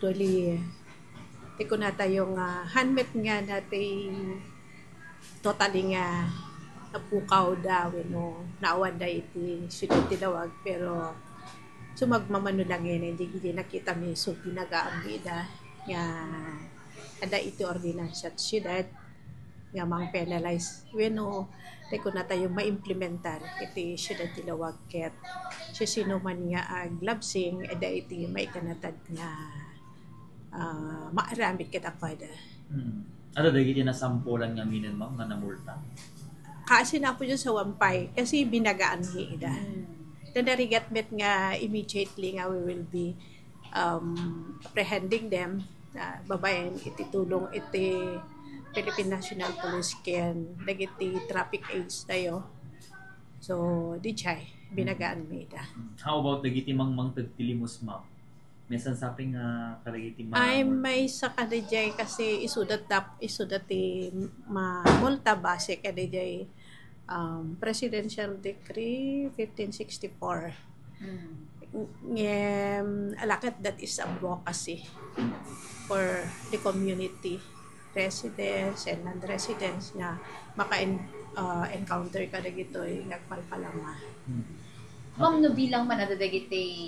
actually, di ko nata yung handmade nga natin totally nga napukaw daw, no, naawan da iti sunod tinawag, pero sumagmamano lang yun, hindi nakita mi, so ginagaambi da, nga, ada iti ordinance at syudad, nga mang penalize, bueno, di ko nata yung ma-implementar, iti syudad tinawag, ket, siya sino man nga aglabsing, ada iti maikanatad nga, maaramid ket akwada. Ano dagiti na sampulan nga minen ma'am nga namulta? Kasi na po dyan sa wampay, kasi binagaan hi ida. Nanarigat met nga immediately nga we will be apprehending them, babayan iti tulong iti Philippine National Police ken dagiti traffic aids tayo. So, di chay, binagaan mi ida. How about dagiti mang tagtilimos ma'am? Minsan saping kadagiti Ay may sa kadijay kasi isudat ti multa base kadijay Presidential Decree 1564. Alakat that is advocacy for the community, residents and non-residents na maka-encounter ka dagitoy nagpalpalama. Ma'am, no bilang man adadagiti